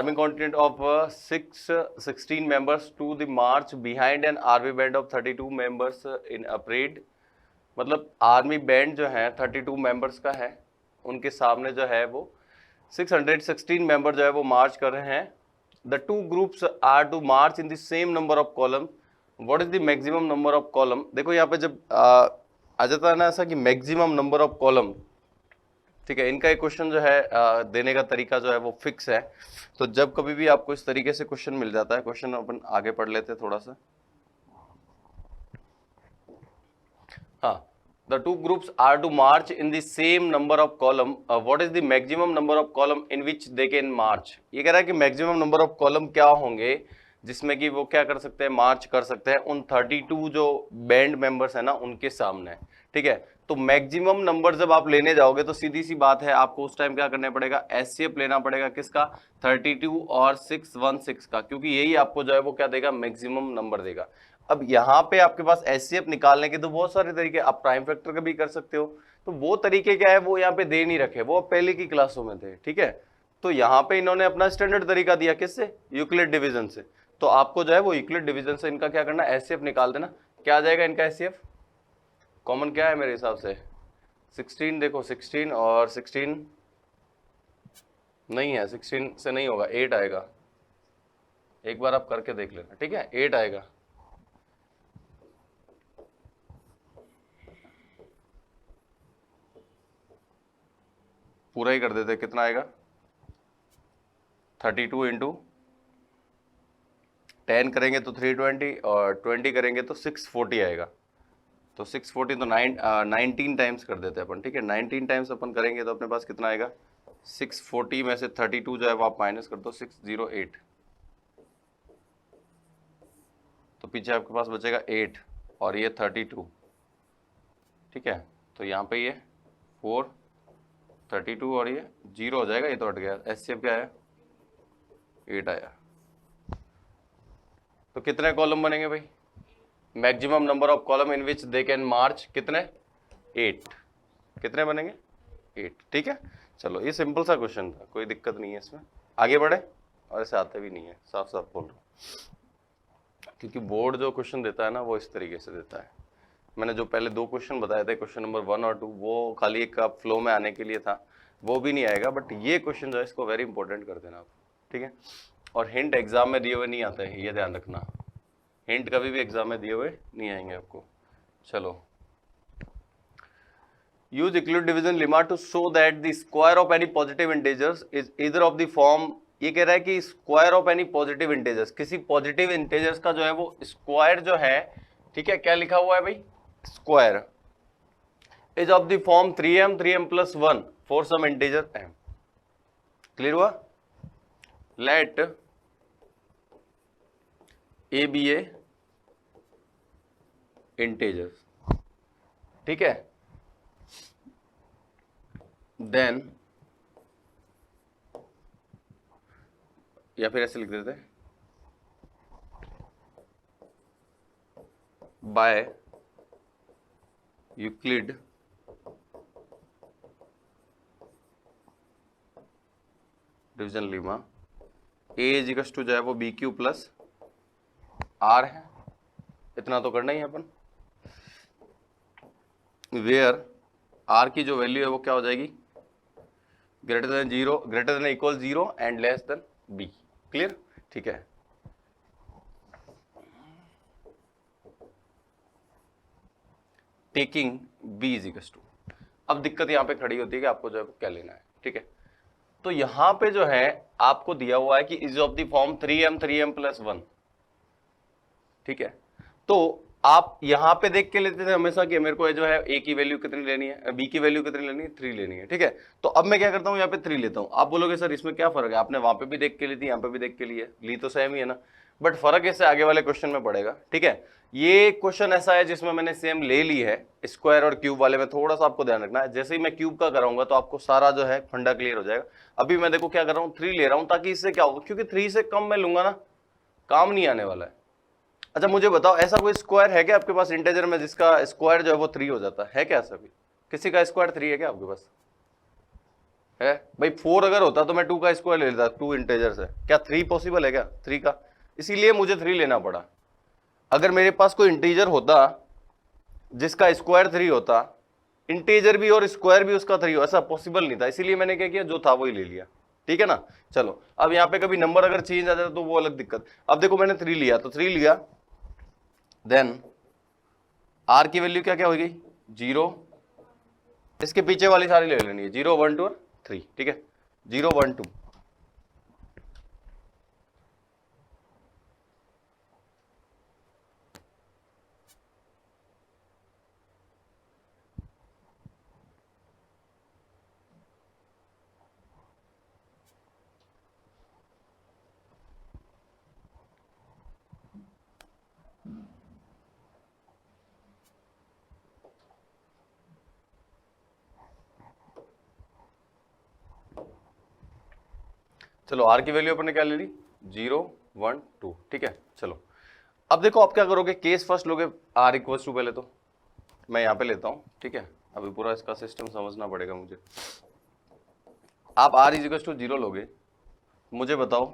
army contingent of 616 members to the march behind an army band of 32 members in a parade। मतलब army band जो है 32 members का है, उनके सामने जो है वो 616 मेंबर जो है वो मार्च कर रहे हैं। The two groups are to march in the same number of column, what is the maximum number of column. देखो यहाँ पे जब आ जाता है ना ऐसा कि मैक्सिमम नंबर ऑफ कॉलम, ठीक है, इनका एक क्वेश्चन जो है देने का तरीका जो है वो फिक्स है। तो जब कभी भी आपको इस तरीके से क्वेश्चन मिल जाता है, क्वेश्चन अपन आगे पढ़ लेते हैं थोड़ा सा। हाँ, the two groups are to march in the same number of column, what is the maximum number of column in which they can march। ये कह रहा है कि मैक्सिमम नंबर ऑफ कॉलम क्या होंगे जिसमें कि वो क्या कर सकते हैं, मार्च कर सकते हैं उन 32 जो बैंड मेंबर्स है ना उनके सामने, ठीक है। तो मैक्सिमम नंबर जब आप लेने जाओगे तो सीधी सी बात है, आपको उस टाइम क्या करना पड़ेगा, एचसीएफ लेना पड़ेगा, किसका, 32 और 616 का, क्योंकि यही आपको जो है वो क्या देगा, मैक्सिमम नंबर देगा। अब यहाँ पे आपके पास एचसीएफ निकालने के तो बहुत सारे तरीके, आप प्राइम फैक्टर का भी कर सकते हो, तो वो तरीके क्या है वो यहाँ पे दे नहीं रखे, वो पहले की क्लासों में थे, ठीक है। तो यहाँ पे इन्होंने अपना स्टैंडर्ड तरीका दिया, किससे, यूक्लिड डिवीजन से। तो आपको जो है वो यूक्लिड डिवीजन से इनका क्या करना, एचसीएफ निकाल देना। क्या आ जाएगा इनका एचसीएफ, कॉमन क्या है मेरे हिसाब से 16, देखो 16 और 16 नहीं है, 16 से नहीं होगा, 8 आएगा, एक बार आप करके देख लेना, ठीक है, 8 आएगा। पूरा ही कर देते, कितना आएगा, 32 इंटू 10 करेंगे तो 320 और 20 करेंगे तो 640 आएगा। तो 640 तो 19 टाइम्स कर देते हैं अपन, ठीक है, 19 टाइम्स अपन करेंगे तो अपने पास कितना आएगा, 640 में से 32 जो है वो आप माइनस कर दो, 608, तो पीछे आपके पास बचेगा 8 और ये 32, ठीक है। तो यहाँ पे ये 4 32 और ये 0 हो जाएगा, ये तो हट गया। एचसीएफ क्या है, 8 आया। तो कितने कॉलम बनेंगे भाई, maximum number of column in which they can march, कितने, 8, कितने बनेंगे, 8, ठीक है। चलो ये सिंपल सा क्वेश्चन था, कोई दिक्कत नहीं है इसमें, आगे बढ़े। और ऐसे आते भी नहीं है, साफ साफ बोल रहा हूँ, क्योंकि बोर्ड जो क्वेश्चन देता है ना वो इस तरीके से देता है। मैंने जो पहले 2 क्वेश्चन बताए थे, क्वेश्चन नंबर 1 और 2, वो खाली एक फ्लो में आने के लिए था, वो भी नहीं आएगा, बट ये क्वेश्चन जो है इसको वेरी इंपॉर्टेंट कर देना आप, ठीक है। और हिंट एग्जाम में दिए हुए नहीं आते हैं, ये ध्यान रखना, हिंट कभी भी एग्जाम में दिए हुए नहीं आएंगे आपको। चलो, use Euclid division lemma to show that the square of any positive integers is either of the form. ये कह रहा है कि square of any positive integers, किसी पॉजिटिव इंटीजर्स का जो है वो स्क्वायर जो है, ठीक है, क्या लिखा हुआ है भाई, square is of the form 3m 3m+1 for some integer m। Clear हुआ, let a b a integers, ठीक है, देन, या फिर ऐसे लिख देते हैं, by Euclid division lemma a is equals to जो है वो बी क्यू प्लस आर है, इतना तो करना ही है अपन, वेयर आर की जो वैल्यू है वो क्या हो जाएगी, greater than 0, greater than equal 0 and less than b. Clear, ठीक है। Taking b is equals to, अब दिक्कत यहां पे खड़ी होती है कि आपको जो है क्या लेना है, ठीक है। तो यहां पे जो है आपको दिया हुआ है कि is of the form 3m+1, ठीक है। तो आप यहां पे देख के लेते थे हमेशा कि मेरे को जो है ए की वैल्यू कितनी लेनी है, बी की वैल्यू कितनी लेनी है, 3 लेनी है, ठीक है। तो अब मैं क्या करता हूं, यहाँ पे 3 लेता हूं। आप बोलोगे सर इसमें क्या फर्क है, आपने वहां पे भी देख के ली थी, यहाँ पे भी देख के ली तो सेम ही है ना, बट फर्क इससे आगे वाले क्वेश्चन में पड़ेगा, ठीक है। ये क्वेश्चन ऐसा है जिसमें मैंने सेम ले ली है, स्क्वायर और क्यूब वाले में थोड़ा सा आपको ध्यान रखना है। जैसे ही मैं क्यूब का कराऊंगा तो आपको सारा जो है फंडा क्लियर हो जाएगा। अभी मैं देखो क्या कर रहा हूँ, 3 ले रहा हूँ, ताकि इससे क्या होगा, क्योंकि 3 से कम मैं लूंगा ना काम नहीं आने वाला है। अच्छा मुझे बताओ, ऐसा कोई स्क्वायर है क्या आपके पास इंटीजर में जिसका स्क्वायर जो है वो 3 हो जाता है क्या, ऐसा भी किसी का स्क्वायर 3 है क्या आपके पास, है भाई 4 अगर होता तो मैं 2 का स्क्वायर ले लेता, 2 इंटीजर्स है, क्या 3 पॉसिबल है क्या 3 का, इसीलिए मुझे 3 लेना पड़ा। अगर मेरे पास कोई इंटीजर होता जिसका स्क्वायर 3 होता, इंटीजर भी और स्क्वायर भी उसका 3 हो, ऐसा पॉसिबल नहीं था, इसीलिए मैंने क्या किया, जो था वही ले लिया, ठीक है ना। चलो अब यहाँ पे कभी नंबर अगर चेंज आ जाता तो वो अलग दिक्कत। अब देखो मैंने 3 लिया, तो 3 लिया, देन आर की वैल्यू क्या क्या हो गई 0, इसके पीछे वाली सारी ले लेनी है 0 1 2 और 3, ठीक है 0 1 2। चलो आर की वैल्यू अपन ने क्या ले ली 0 1 2, ठीक है। चलो अब देखो आप क्या करोगे, केस फर्स्ट लोगे, आर इक्वल्स टू, पहले तो मैं यहां पे लेता हूं, ठीक है, अभी पूरा इसका सिस्टम समझना पड़ेगा मुझे। आप आर इज इक्वल्स टू 0 लोगे, मुझे बताओ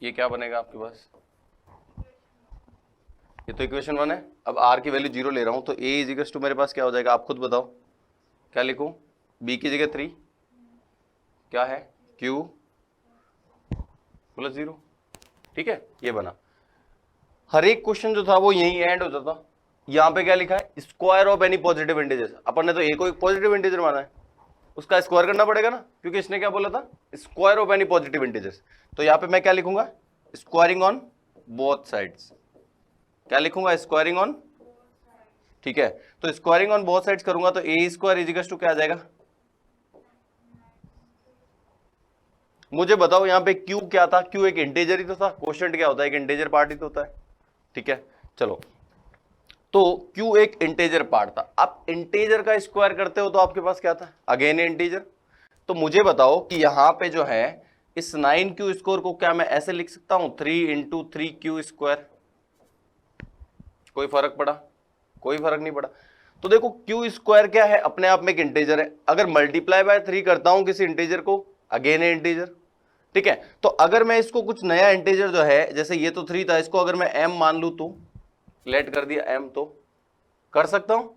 ये क्या बनेगा आपके पास, ये तो इक्वेशन 1 है। अब आर की वैल्यू 0 ले रहा हूं, तो ए इज इक्वल्स टू मेरे पास क्या हो जाएगा, आप खुद बताओ क्या लिखूं, बी की जगह 3 क्या है क्यू प्लस 0, ठीक है, ये बना। हर एक क्वेश्चन जो था वो यही एंड होता था। यहां पे क्या लिखा है, square of any positive integer, अपन ने तो ए को एक पॉजिटिव इंटीजर माना है, उसका स्क्वायर करना पड़ेगा ना, क्योंकि इसने क्या बोला था, square of any positive integers. तो यहां पे मैं क्या लिखूंगा, स्क्वायरिंग ऑन बोथ साइड्स, क्या लिखूंगा, स्क्वायरिंग ऑन, ठीक है। तो स्क्वायरिंग ऑन बोथ साइड्स करूंगा तो ए स्क्वायर इज इक्वल टू क्या आ जाएगा, मुझे बताओ यहाँ पे क्यू क्या था, क्यू एक इंटीजर ही तो था, क्वोशिएंट क्या होता है, एक इंटीजर पार्ट ही तो होता है, ठीक है। चलो तो क्यू एक इंटीजर पार्ट था, आप इंटीजर का स्क्वायर करते हो तो आपके पास क्या था, अगेन इंटीजर। तो मुझे बताओ कि यहां पे जो है इस 9q स्क्वायर को क्या मैं ऐसे लिख सकता हूं 3 इंटू 3q स्क्वायर, कोई फर्क पड़ा, कोई फर्क नहीं पड़ा। तो देखो क्यू स्क्वायर क्या है, अपने आप में एक इंटीजर है, अगर मल्टीप्लाई बाय 3 करता हूं किसी इंटीजर को, अगेन है इंटीजर, ठीक है। तो अगर मैं इसको कुछ नया इंटीजर जो है, जैसे ये तो 3 था, इसको अगर मैं m मान लूं तो लेट कर दिया m, तो कर सकता हूं।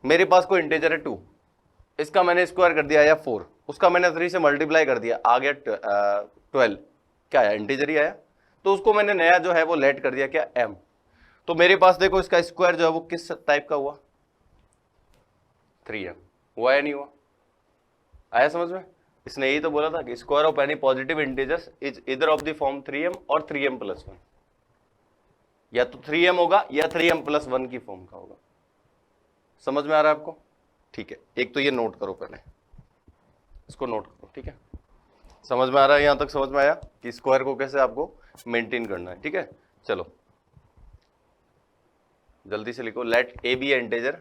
मेरे पास कोई इंटीजर है 2, इसका मैंने स्क्वायर कर दिया या 4, उसका मैंने 3 से मल्टीप्लाई कर दिया, आ गया 12, क्या आया, इंटीजर ही आया। तो उसको मैंने नया जो है वो लेट कर दिया क्या, m। तो मेरे पास देखो इसका स्क्वायर जो है वो किस टाइप का हुआ, 3m, हुआ या नहीं हुआ, आया समझ में। इसने यही तो बोला था कि square of any positive integers is इधर ऑफ द फॉर्म 3m और 3m प्लस 1, या तो 3m होगा या 3m प्लस 1 की फॉर्म का होगा। समझ में आ रहा है आपको, ठीक है। एक तो ये नोट करो, पहले इसको नोट करो, ठीक है। समझ में आ रहा है, यहां तक समझ में आया कि स्क्वायर को कैसे आपको मेंटेन करना है, ठीक है। चलो जल्दी से लिखो, let a b integer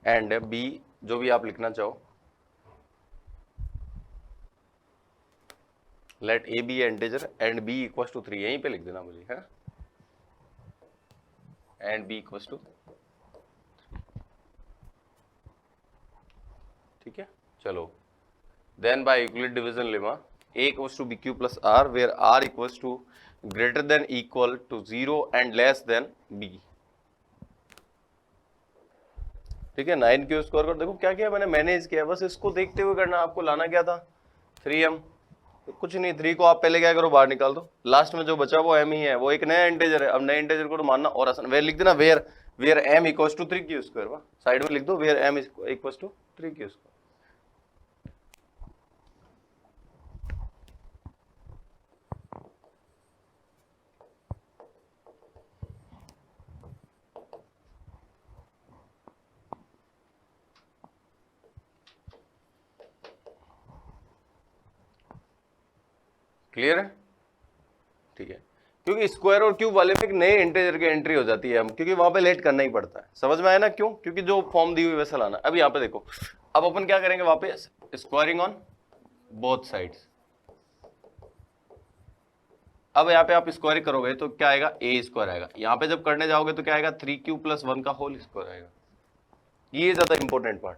and b, जो भी आप लिखना चाहो, let a b integer and b equal to 3, यहीं पे लिख देना मुझे, है, एंड बी इक्वल टू, ठीक है। चलो then by Euclid division lemma a equals to bq plus r where r equals to greater than equal to 0 and less than b, ठीक है। 9q स्क्वायर कर, देखो क्या किया मैंने, मैनेज किया, बस इसको देखते हुए करना। आपको लाना क्या था 3m, तो कुछ नहीं, 3 को आप पहले क्या करो, बाहर निकाल दो, लास्ट में जो बचा वो m ही है, वो एक नया इंटीजर है। अब नए इंटीजर को तो मानना और आसान, वेयर लिख देना, where m equals to 3q square, side में लिख दो where m equals to 3q square. Clear है, ठीक है। क्योंकि स्क्वायर और क्यूब वाले में एक नए इंटीजर की एंट्री हो जाती है, हम क्योंकि वहां पे लेट करना ही पड़ता है। समझ में आया ना, क्यों, क्योंकि जो फॉर्म दी हुई वैसा लाना। अब यहाँ पे देखो, अब अपन क्या करेंगे, वहां पे स्क्वायरिंग ऑन बोथ साइड्स। अब यहाँ पे आप स्क्वायर करोगे तो क्या आएगा, ए स्क्वायर आएगा। यहाँ पे जब करने जाओगे तो क्या आएगा, 3q प्लस 1 का होल स्क्वायर आएगा, ये ज्यादा important part.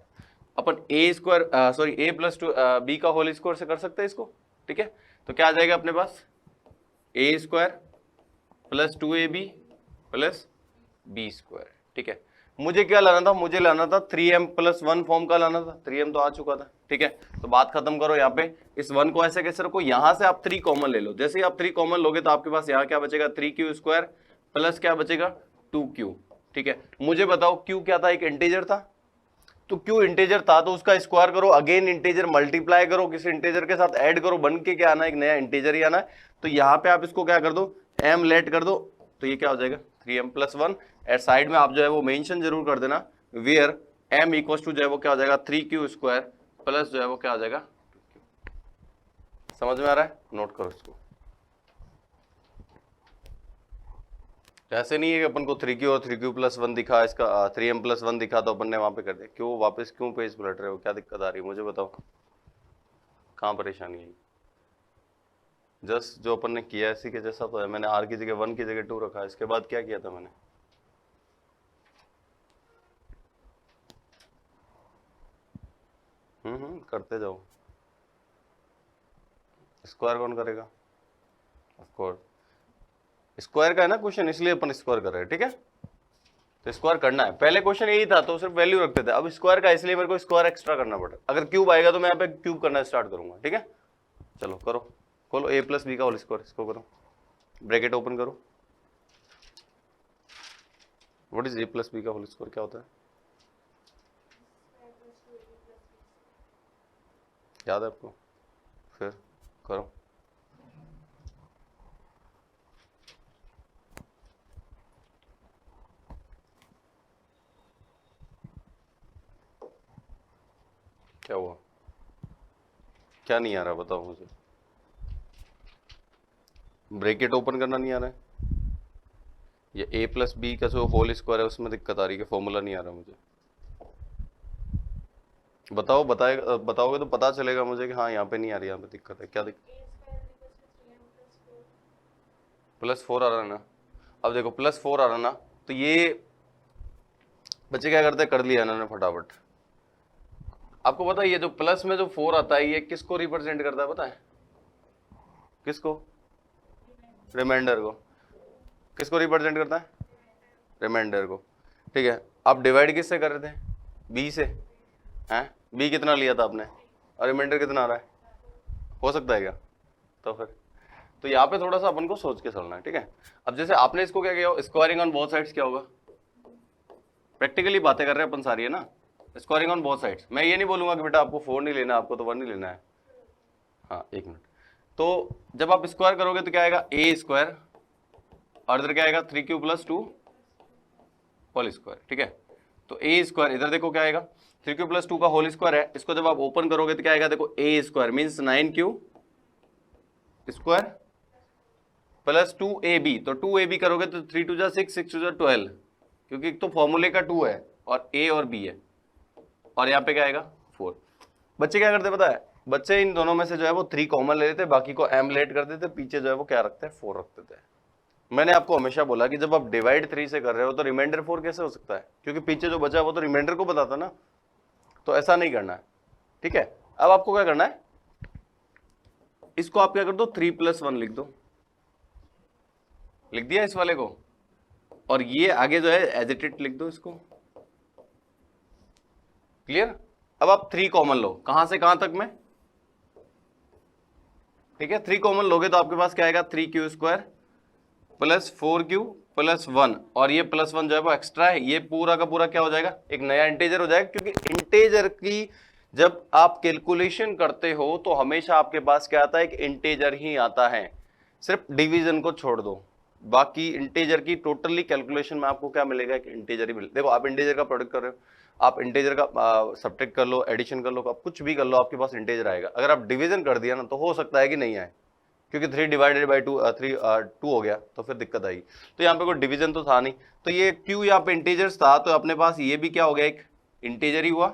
Upon A square sorry A plus to be का होल स्क्वायर से कर सकते हैं इसको, ठीक है। तो क्या आ जाएगा अपने पास, a square plus 2ab plus b square, ठीक है। मुझे क्या लाना था, मुझे लाना था 3m प्लस 1 फॉर्म का लाना था, 3m तो आ चुका था, ठीक है। तो बात खत्म करो, यहाँ पे इस 1 को ऐसे कैसे रखो, यहां से आप 3 कॉमन ले लो। जैसे ही आप 3 कॉमन लोगे तो आपके पास यहाँ क्या बचेगा, 3q स्क्वायर प्लस क्या बचेगा 2q, ठीक है। मुझे बताओ q क्या था, एक इंटीजर था, तो q इंटीजर था तो उसका स्क्वायर करो, अगेन इंटीजर मल्टीप्लाई करो, किसी इंटीजर के साथ ऐड करो, बन के क्या आना है, एक नया इंटीजर ही आना है। तो यहाँ पे आप इसको क्या कर दो, m लेट कर दो, तो ये क्या हो जाएगा 3m प्लस 1। एट साइड में आप जो है वो मेंशन जरूर कर देना, वेयर m इक्वल टू जो है वो क्या हो जाएगा 3q स्क्वायर प्लस जो है वो क्या हो जाएगा 2q। समझ में आ रहा है, नोट करो इसको। ऐसे नहीं है कि अपन को 3q और 3q प्लस 1 दिखा, इसका 3m प्लस 1 दिखा तो अपन ने वहां पे कर दिया। क्यों वापस क्यों पेज पलट रहे हो, क्या दिक्कत आ रही है मुझे बताओ, कहाँ परेशानी है। जस्ट जो अपन ने किया इसी के जैसा तो है, मैंने r की जगह 1 की जगह 2 रखा है, इसके बाद क्या किया था मैंने, करते जाओ। स्क्वायर कौन करेगा, ऑफ कोर्स स्क्वायर का है ना क्वेश्चन, इसलिए अपन स्क्वायर कर रहे हैं, ठीक है। तो स्क्वायर करना है, पहले क्वेश्चन यही था तो सिर्फ वैल्यू रखते थे, अब स्क्वायर का इसलिए मेरे को स्क्वायर एक्स्ट्रा करना पड़ा। अगर क्यूब आएगा तो मैं यहाँ पे क्यूब करना स्टार्ट करूंगा, ठीक है। चलो करो, खोलो a प्लस बी का होल स्क्वायर, इसको करो, ब्रैकेट ओपन करो। What is a plus b का होल स्क्वायर, क्या होता है, याद है आपको, फिर करो। क्या हुआ, क्या नहीं आ रहा बताओ मुझे, ब्रैकेट ओपन करना नहीं आ रहा है, ये a प्लस बी का जो होल स्क्वायर है उसमें दिक्कत आ रही है, फॉर्मूला नहीं आ रहा मुझे। बताओ, बताओगे तो पता चलेगा मुझे कि हाँ यहाँ पे नहीं आ रही, यहाँ पे दिक्कत है। क्या दिक्कत, +4 आ रहा है ना। अब देखो +4 आ रहा ना, तो ये बच्चे क्या करते हैं, कर लिया इन्होंने फटाफट। आपको पता है ये जो प्लस में जो 4 आता है ये किसको रिप्रेजेंट करता है, पता है किसको, रिमाइंडर को। किसको रिप्रेजेंट करता है, रिमाइंडर को, ठीक है। आप डिवाइड किससे कर रहे थे, b से, हैं b कितना लिया था आपने और रिमाइंडर कितना आ रहा है, हो सकता है क्या, तो फिर तो यहाँ पे थोड़ा सा अपन को सोच के चलना है, ठीक है। अब जैसे आपने इसको क्या किया, स्क्वायरिंग ऑन बोथ साइड्स क्या होगा, प्रैक्टिकली बातें कर रहे हैं अपन सारी, है ना। स्क्वायरिंग ऑन बोथ साइड्स, मैं ये नहीं बोलूंगा कि बेटा आपको 4 नहीं लेना, आपको तो 1 नहीं लेना है, हाँ एक मिनट। तो जब आप स्क्वायर करोगे तो क्या आएगा a स्क्वायर और इधर क्या आएगा 3q प्लस 2 होल स्क्वायर, ठीक है। तो a स्क्वायर इधर देखो क्या आएगा 3q प्लस 2 का होल स्क्वायर है, इसको जब आप ओपन करोगे तो क्या आएगा, देखो a square means 9q square plus 2ab, तो 2ab करोगे तो 3 2 जा 6 6 2 जा 12, क्योंकि एक तो फॉर्मूले का 2 है और a और b है, और यहाँ पे क्या आएगा 4। बच्चे क्या करते पता है, बच्चे इन दोनों में से जो है वो 3 कॉमन ले लेते, बाकी को m लेट कर देते, पीछे जो है वो क्या रखते हैं 4 रख देते हैं। मैंने आपको हमेशा बोला कि जब आप डिवाइड 3 से कर रहे हो तो रिमाइंडर 4 कैसे हो सकता है, क्योंकि पीछे जो बचा है वो तो रिमाइंडर को बताता ना, तो ऐसा नहीं करना है, ठीक है। अब आपको क्या करना है, इसको आप क्या कर दो 3 + 1 लिख दो, लिख दिया इस वाले को, और ये आगे जो है एज इट इज लिख दो इसको, क्लियर। अब आप 3 कॉमन लो, कहां से कहां तक में, ठीक है। 3 कॉमन लोगे तो आपके पास क्या आएगा 3q square plus 4q plus 1, और ये +1 जो है वो एक्स्ट्रा है, ये पूरा का पूरा क्या हो जाएगा, एक नया इंटीजर हो जाएगा। क्योंकि इंटीजर की जब आप कैलकुलेशन करते हो तो हमेशा आपके पास क्या आता है, एक इंटीजर ही आता है, सिर्फ डिवीजन को छोड़ दो, बाकी इंटीजर की टोटली कैलकुलेशन में आपको क्या मिलेगा, एक इंटीजर ही मिलेगा। देखो आप इंटीजर का प्रोडक्ट कर रहे हो, आप इंटीजर का सब्ट्रैक्ट कर लो, एडिशन कर लो, आप कुछ भी कर लो, आपके पास इंटीजर आएगा। अगर आप डिवीजन कर दिया ना तो हो सकता है कि नहीं आए, क्योंकि 3 डिवाइडेड बाई 2 2 हो गया तो फिर दिक्कत आएगी। तो यहाँ पे कोई डिवीजन तो था नहीं, तो ये q यहाँ पे इंटीजर्स था, तो अपने पास ये भी क्या हो गया, एक इंटीजर ही हुआ,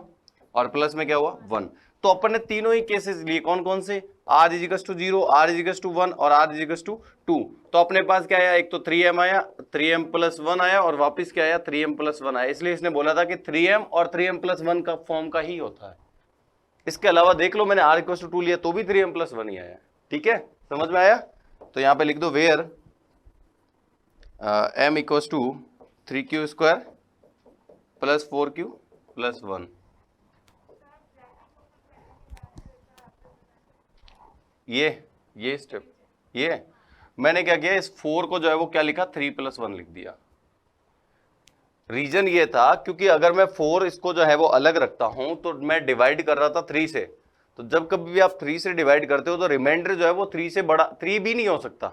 और प्लस में क्या हुआ 1। तो अपन ने तीनों ही केसेस लिए, कौन कौन से, r is equal to 0, r is equal to 1 और r इज इक्वल टू 2। तो अपने पास क्या आया, एक तो 3m आया, 3m प्लस 1 आया और वापस क्या आया, 3m प्लस 1 आया। इसलिए इसने बोला था कि 3m और 3m प्लस 1 का फॉर्म का ही होता है। इसके अलावा देख लो, मैंने r इक्वल टू 2 लिया तो भी 3m प्लस 1 ही आया। ठीक है, समझ में आया? तो यहां पे लिख दो where m equal to 3q square plus 4q plus 1। ये स्टेप, ये मैंने क्या किया, इस 4 को जो है वो क्या लिखा, 3 प्लस 1 लिख दिया। रीजन ये था क्योंकि अगर मैं 4 इसको जो है वो अलग रखता हूं तो मैं डिवाइड कर रहा था 3 से, तो जब कभी भी आप 3 से डिवाइड करते हो तो रिमाइंडर जो है वो 3 से बड़ा, 3 भी नहीं हो सकता।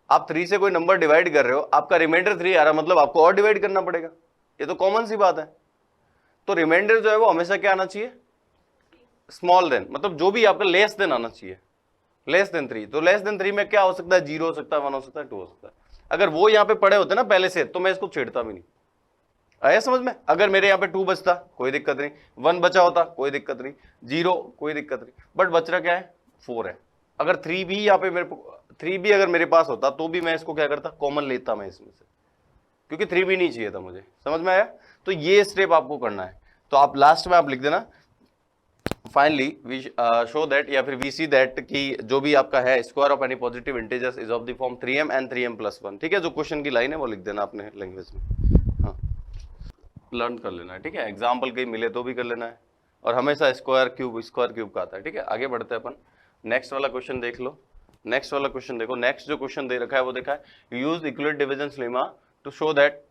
आप 3 से कोई नंबर डिवाइड कर रहे हो, आपका रिमाइंडर 3 आ रहा, मतलब आपको और डिवाइड करना पड़ेगा। ये तो कॉमन सी बात है। तो रिमाइंडर जो है वो हमेशा क्या आना चाहिए, स्मॉल देन, मतलब जो भी आपका लेस देन आना चाहिए, लेस देन 3। तो लेस देन 3 में क्या हो सकता है, 0 हो सकता है, 1 हो सकता है, 2 हो सकता है। अगर वो यहां पे पड़े होते ना पहले से तो मैं इसको छेड़ता भी नहीं। आया समझ में? अगर मेरे यहाँ पे 2 बचता कोई दिक्कत नहीं, 1 बचा होता कोई दिक्कत नहीं, 0 कोई दिक्कत नहीं, बट बच रहा क्या है, 4 है। अगर 3 भी यहाँ पे मेरे 3 भी अगर मेरे पास होता तो भी मैं इसको क्या करता, कॉमन लेता मैं इसमें से, क्योंकि 3 भी नहीं चाहिए था मुझे। समझ में आया? तो ये स्टेप आपको करना है। तो आप लास्ट में आप लिख देना फाइनली वी शो दैट, या फिर वी सी दैट कि जो भी आपका है square of any positive integers is of the form 3m and 3m plus 1। ठीक है, जो क्वेश्चन की लाइन है वो लिख देना अपने लैंग्वेज में। हाँ, लर्न कर लेना है। ठीक है, एग्जाम्पल कहीं मिले तो भी कर लेना है, और हमेशा स्क्वायर क्यूब का आता है। ठीक है, आगे बढ़ते हैं अपन। नेक्स्ट वाला क्वेश्चन देख लो। नेक्स्ट वाला क्वेश्चन देखो। नेक्स्ट जो क्वेश्चन दे रखा है वो देखा है, use Euclid's division lemma to show that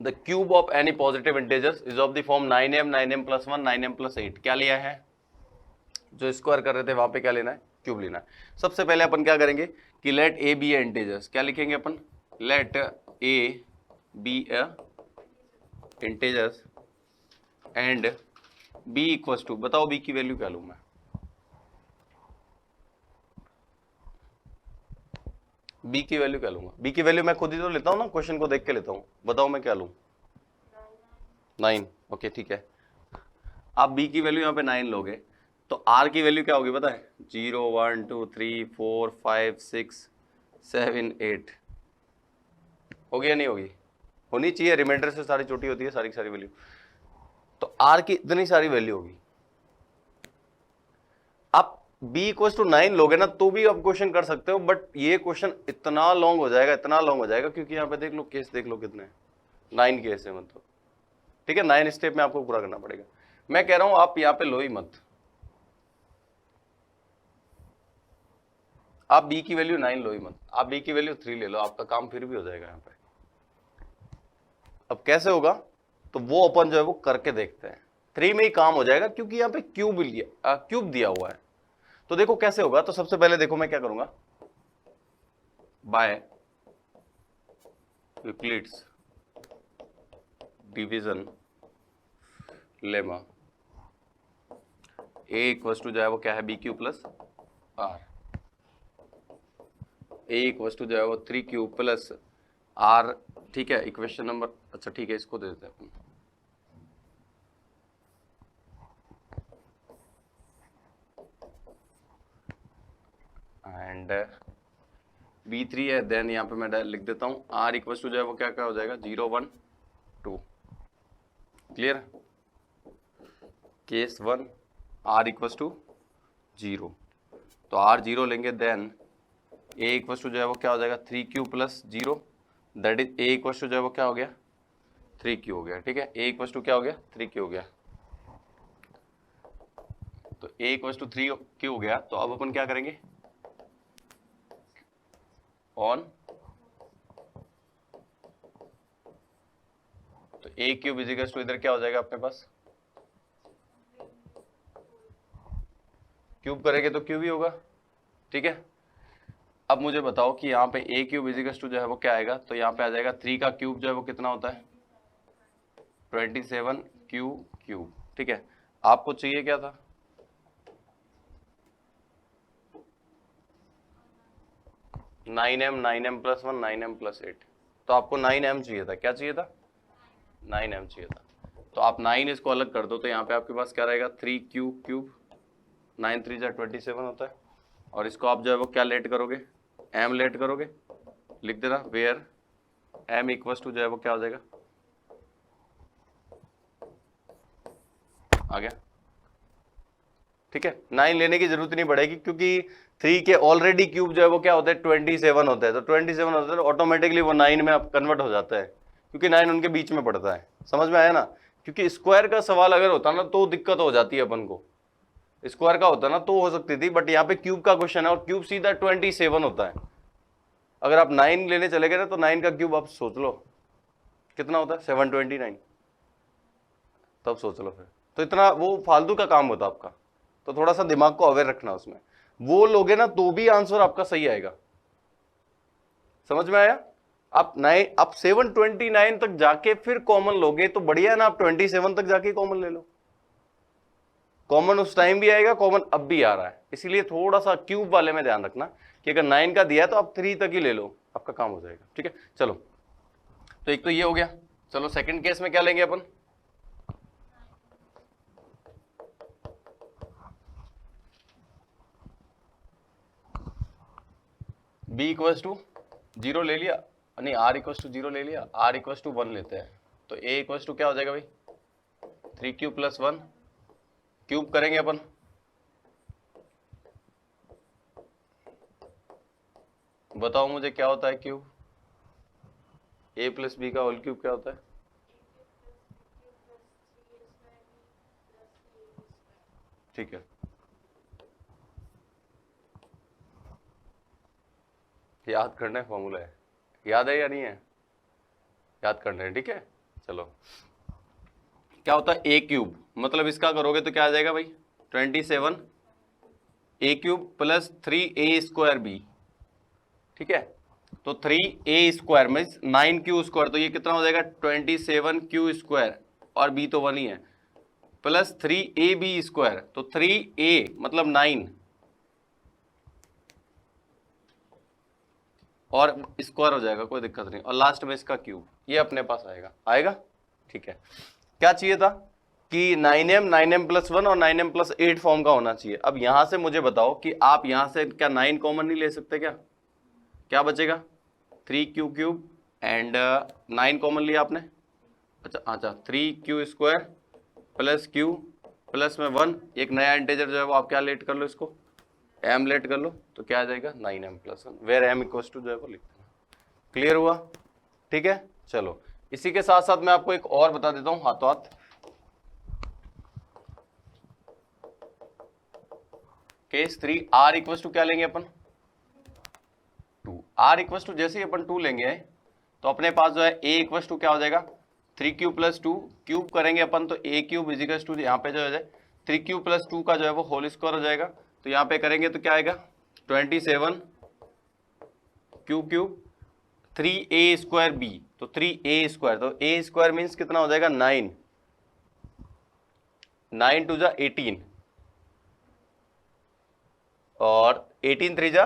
the cube of any positive integers is of the form 9m 9m plus 1 9m plus 8। क्या लिया है, जो स्क्वायर कर रहे थे वहां पे क्या लेना है, क्यूब लेना है। सबसे पहले अपन क्या करेंगे कि let a b a integers. क्या लिखेंगे अपन, let a b a integers and b equals to, बताओ b की वैल्यू क्या लूं मैं, b की वैल्यू क्या लूंगा। b की वैल्यू मैं खुद ही तो लेता हूं ना, क्वेश्चन को देख के लेता हूं। बताओ मैं क्या लूं, 9। ओके ठीक है, आप b की वैल्यू यहाँ पे 9 लोगे तो r की वैल्यू क्या होगी पता है, 0 1 2 3 4 5 6 7 8 होगी या नहीं होगी, होनी चाहिए। रिमाइंडर से सारी छोटी होती है सारी की सारी वैल्यू, तो r की इतनी सारी वैल्यू होगी। आप b इक्वल टू 9 लोगे ना तो भी आप क्वेश्चन कर सकते हो, बट ये क्वेश्चन इतना लॉन्ग हो जाएगा, इतना लॉन्ग हो जाएगा, क्योंकि यहाँ पे देख लो केस, देख लो कितने 9 केस है मतलब। ठीक है, 9 स्टेप में आपको पूरा करना पड़ेगा। मैं कह रहा हूं आप यहाँ पे लो ही मत, आप b की वैल्यू 9 लो ही मत, आप b की वैल्यू 3 ले लो, आपका काम फिर भी हो जाएगा यहाँ पे। अब कैसे होगा, तो वो अपन जो है वो करके देखते हैं। 3 में ही काम हो जाएगा क्योंकि यहाँ पे क्यूब दिया हुआ है। तो देखो कैसे होगा, तो सबसे पहले देखो मैं क्या करूंगा, by Euclid's division lemma a equal to जो है वो क्या है, b q plus r, a equal to जो है वो 3q प्लस आर। ठीक है, इक्वेशन नंबर, अच्छा ठीक है इसको दे देते हैं अपन, एंड b3 है, देन यहाँ पे मैं लिख देता हूँ r इक्वल टू जो है वो क्या क्या हो जाएगा, 0 1 2। Clear, case 1 r equal to 0, तो r 0 लेंगे, देन a इक्वल टू जो है वो क्या हो जाएगा, 3q plus 0, that is a equal to जो है वो क्या हो गया, 3q हो गया। ठीक है, a इक्वल टू क्या हो गया, 3q हो गया। तो a इक्वल टू 3q हो गया, तो अब अपन क्या करेंगे, ऑन, तो a क्यूब इजिकल टू इधर क्या हो जाएगा अपने पास, क्यूब करेंगे तो क्यूब ही होगा। ठीक है, अब मुझे बताओ कि यहाँ पे a क्यूब इजिकल टू जो है वो क्या आएगा, तो यहाँ पे आ जाएगा 3 का क्यूब जो है वो कितना होता है, 27 क्यूब। ठीक है, आपको चाहिए क्या था, nine M plus 1 9m plus 8, तो आपको 9m चाहिए था। क्या चाहिए था, 9m चाहिए था। तो आप 9 इसको अलग कर दो, तो यहाँ पे आपके पास क्या रहेगा, 3q क्यूब 9 3 27 होता है, और इसको आप जो है वो क्या लेट करोगे, m लेट करोगे, लिख देना वेयर m इक्वल टू जो है वो क्या हो जाएगा, आ गया, ठीक है। 9 लेने की जरूरत नहीं पड़ेगी क्योंकि 3 के ऑलरेडी क्यूब जो है वो क्या होता है 27 होता है, तो 27 होता है तो ऑटोमेटिकली वो 9 में कन्वर्ट हो जाता है, क्योंकि 9 उनके बीच में पड़ता है। समझ में आया ना, क्योंकि स्क्वायर का सवाल अगर होता ना तो दिक्कत हो जाती है अपन को, स्क्वायर का होता ना तो हो सकती थी, बट यहाँ पे क्यूब का क्वेश्चन है और क्यूब सीधा 27 होता है। अगर आप 9 लेने चले गए ना तो 9 का क्यूब आप सोच लो कितना होता है 729, तब सोच लो फिर, तो इतना वो फालतू का काम होता आपका, तो थोड़ा सा दिमाग को अवेयर रखना उसमें, वो लोगे ना तो भी आंसर आपका सही आएगा। समझ में आया, आप 729 तक जाके फिर कॉमन लोगे तो बढ़िया है ना, आप 27 तक जाके कॉमन ले लो, कॉमन उस टाइम भी आएगा, कॉमन अब भी आ रहा है, इसीलिए थोड़ा सा क्यूब वाले में ध्यान रखना कि अगर 9 का दिया तो आप 3 तक ही ले लो, आपका काम हो जाएगा, ठीक है। चलो, तो एक तो ये हो गया। चलो सेकंड केस में क्या लेंगे अपन, b इक्वल टू 0 ले लिया, नहीं r इक्वल टू 0 ले लिया, r इक्वल टू 1 लेते हैं, तो a इक्वल टू क्या हो जाएगा भाई 3 + 1, क्यूब करेंगे अपन, बताओ मुझे क्या होता है क्यूब, a + b का होल क्यूब क्या होता है, ठीक है, याद करना है, फॉर्मूला है, याद है या नहीं है, याद करना है, ठीक है। चलो, क्या होता है a क्यूब, मतलब इसका करोगे तो क्या आ जाएगा भाई 27 a cube plus 3a² b, ठीक है, तो 3a² में 9q², तो ये कितना हो जाएगा 27q² और b तो 1 ही है, प्लस 3ab², तो 3a मतलब 9 और स्क्वायर हो जाएगा, कोई दिक्कत नहीं, और लास्ट में इसका क्यूब, ये अपने पास आएगा, ठीक है। क्या चाहिए था कि 9m 9m+1 और 9m+8 फॉर्म का होना चाहिए। अब यहां से मुझे बताओ कि आप यहां से क्या 9 कॉमन नहीं ले सकते, क्या बचेगा 3q³ एंड 9 कॉमन लिया आपने, अच्छा 3q² प्लस q प्लस में 1, एक नया इंटीजर जो है वो आप क्या लेट कर लो, इसको m लेट कर लो, तो क्या आ जाएगा 9m+1, where m equal to जो है वो लिख देना। क्लियर हुआ, ठीक है। चलो, इसी के साथ साथ मैं आपको एक और बता देता हूं हाथों हाथ, केस 3 r इक्वल टू क्या लेंगे अपन 2, r इक्वल टू जैसे ही अपन 2 लेंगे तो अपने पास जो है a इक्वल टू क्या हो जाएगा 3q + 2, क्यूब करेंगे अपन तो a³ इजिकल टू यहाँ पे जो है 3q + 2 का जो है वो होल स्क्वायर हो जाएगा, तो यहाँ पे करेंगे तो क्या आएगा 27 q³ 3a² b, तो 3a², तो a² मीन्स कितना हो जाएगा 9, 9 2 जा 18 और 18 3 जा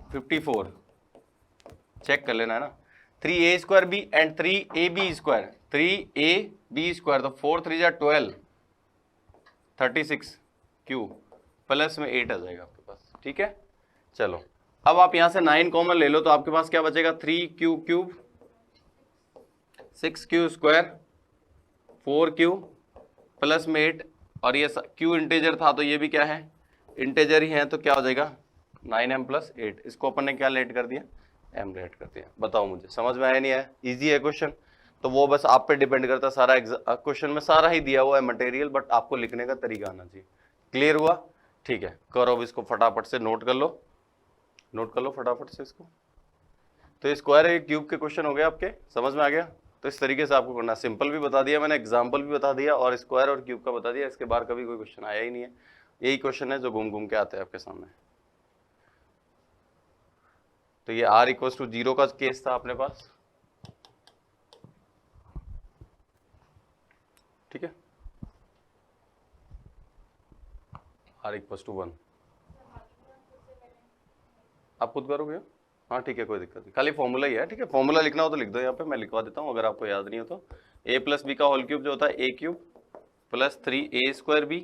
54, चेक कर लेना है ना, 3a² b and 3ab², 3ab², तो 4 3 जा 12 36 q प्लस में 8 आ जाएगा आपके पास, ठीक है। चलो, अब आप यहां से 9 कॉमन ले लो तो आपके पास क्या बचेगा 3q³ 6q² 4q प्लस में 8, और ये q इंटीजर था तो ये भी क्या है इंटीजर ही है, तो क्या हो जाएगा 9m+8, इसको अपन ने क्या लेट कर दिया m लेट कर दिया। बताओ मुझे समझ में आया नहीं आया, इजी है क्वेश्चन, तो वो बस आप पे डिपेंड करता है, सारा क्वेश्चन में सारा ही दिया हुआ है मटेरियल, बट आपको लिखने का तरीका आना चाहिए। क्लियर हुआ, ठीक है, करो अब इसको फटाफट से नोट कर लो फटाफट से इसको। तो स्क्वायर क्यूब के क्वेश्चन हो गए आपके, समझ में आ गया, तो इस तरीके से आपको करना, सिंपल भी बता दिया मैंने, एग्जाम्पल भी बता दिया और स्क्वायर और क्यूब का बता दिया, इसके बाहर कभी कोई क्वेश्चन आया ही नहीं है, यही क्वेश्चन है जो घूम घूम के आते हैं आपके सामने। तो ये r इक्वल टू 0 का केस था अपने पास, ठीक है, r इक्वल टू 1 आप खुद करोगे, हाँ ठीक है, कोई दिक्कत नहीं, खाली फॉर्मूला ही है, ठीक है, फॉर्मूला लिखना हो तो लिख दो यहाँ पे, मैं लिखवा देता हूँ अगर आपको याद नहीं हो तो। a + b का होल क्यूब जो होता है a³ plus 3a² b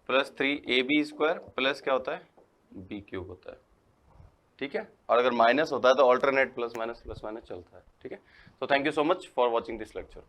plus 3ab² plus क्या होता है b³ होता है, ठीक है। और अगर माइनस होता है तो ऑल्टरनेट प्लस माइनस चलता है, ठीक है। तो thank you so much for watching this lecture.